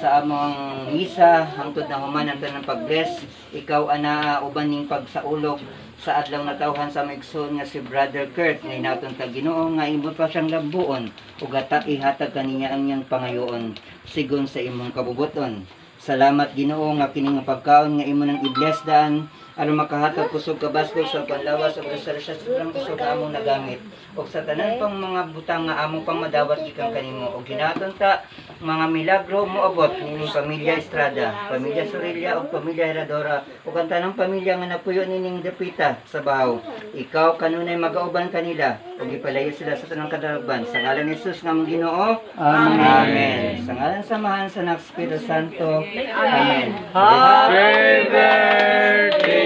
sa among misa hangtod na human ang tanang pag-bless. Ikaw ana uban ning pagsaulog sa adlaw natawhan sa maigsoon nga si Brother Kurt nga inaton ta Ginoo nga imo pa siyang labuon ug ihatag kaniya ang iyang pangayoon sigon sa imong kabubuton. Salamat Ginoo nga kini nga pagkaon nga imo nang i-bless daan aron makahatag kusog kabaskog sa panlawas ug sa sobrang kusog nga among nagamit ug sa tanan pang mga butang nga among pang madawat gikan kanimo ug ginaton ta mga milagro moabot nining pamilya Estrada, pamilya Sorilla ug pamilya Heradora ug ang tanang pamilya nga napuyo nining dapita sa bahaw. Ikaw kanunay magauban kanila ug ipalayo sila sa tanang kadalagban sa ngalan ni Jesus nga among Ginoo. Amen. Amen. Sa ngalan samahan sa Espiritu Santo. Amen. Happy birthday.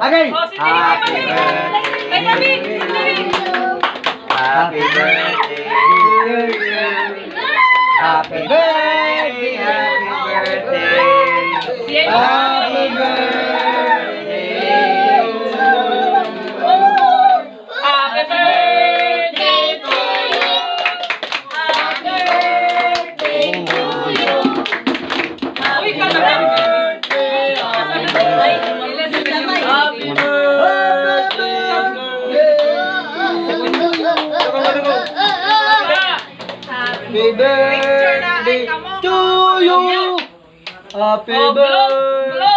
Again. Happy birthday. Happy birthday. Happy birthday. Happy birthday. Happy birthday. Happy birthday to you. Happy birthday to you. Uy, kalabang. Happy birthday to you. Happy birthday.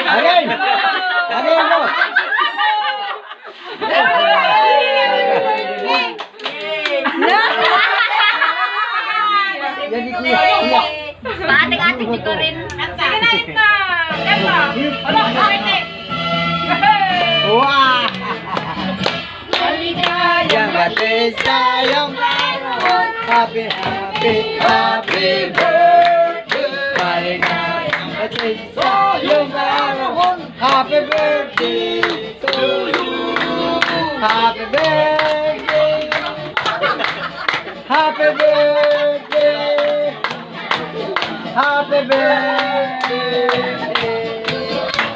Again. Again mo. Jadi kuya. Ating-ating dito rin. Sige na ito. Ito. Wala, pwede. Wah. Yang batis sayang happy happy happy birthday. Maligayang batis sayang happy birthday to you. Happy birthday. Happy birthday. Happy birthday.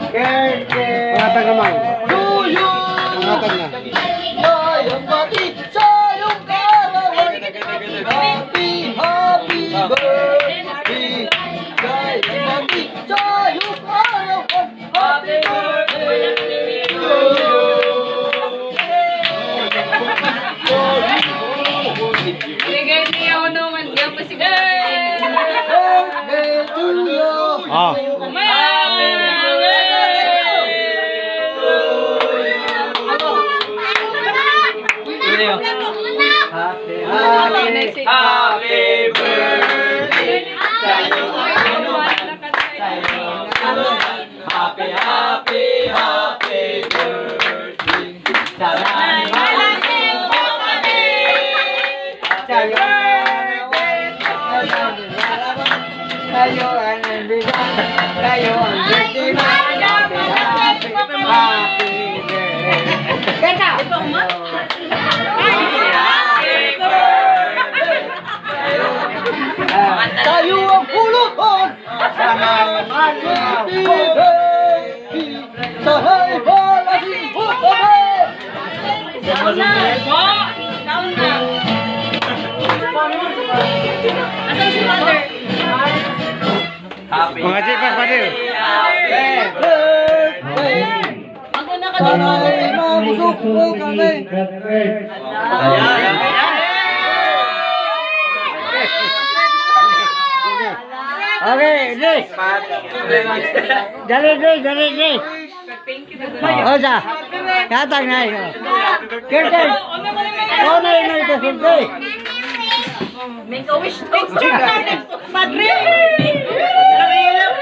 Birthday. Pangatag naman. To you. Pangatag na. Sayang pati sayang karawin. Happy happy birthday. Sayang pati sayang karawin. Happy birthday to you. Ligay niya ako naman. Diyan pa si Birthday to you. Happy happy happy birthday. Happy happy happy birthday. Salamat kayo ang nandyan, kayo ang birthday. Happy happy birthday. Kaya! Tayo ang pulutan sa naman sahay palasing putahe. Kaun na. Asan si Mother? Mga jipas pa din. Ako na ka Sana dito. ay mabusok po kami. Okay, next. Dali. Osa. Katag na ito. Kirtan. Ano yung ito sulti? Make a wish picture natin. Padre! Lamililang!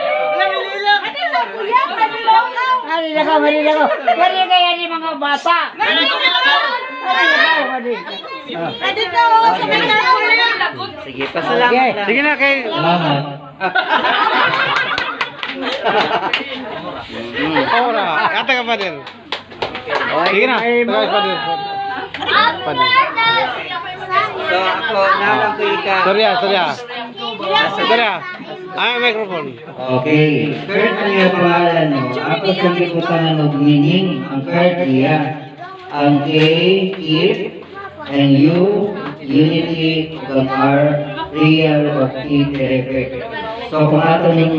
Ate sa kuya, panilaw ka! Marila ka. Marila kaya ni mga bata. Marila ka. Dito, sa pinaw ulit. Sige, pasalamat na. Sige na kay. Ora, kata ka pa din. Sige na. So ako nalang ko ika. Sorya. Ay, microphone. Okay. Kurt ang iyong pangalan mo. Ako sa liputan ng meaning. Ang Kurt niya. Ang K, Kip, and U, unity, ug R, real, o T, terrific. So kung ato ning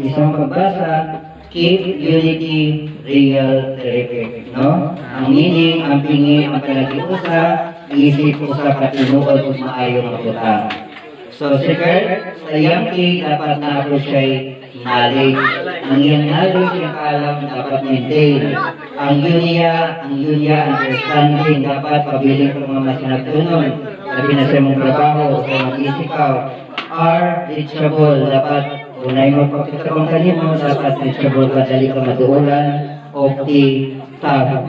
isang pagbasa, keep unity, real, terrific, no? Ang meaning, ang pingin, ang panagiusa, isip usa ka tinuod ug maayo nga butang. So si Kurt, sa Yankee, dapat na ako siya'y knowledge. Ang iyang knowledge, yung alam, dapat maintain. Ang Yunya, understanding, dapat pabiling ng mga masinatunon. Sabi na sa mong trabaho, sa mga physical. R, reachable, dapat unay mo pagkakabang kanimo, dapat reachable ka, dali ka maduulan. O T, tab.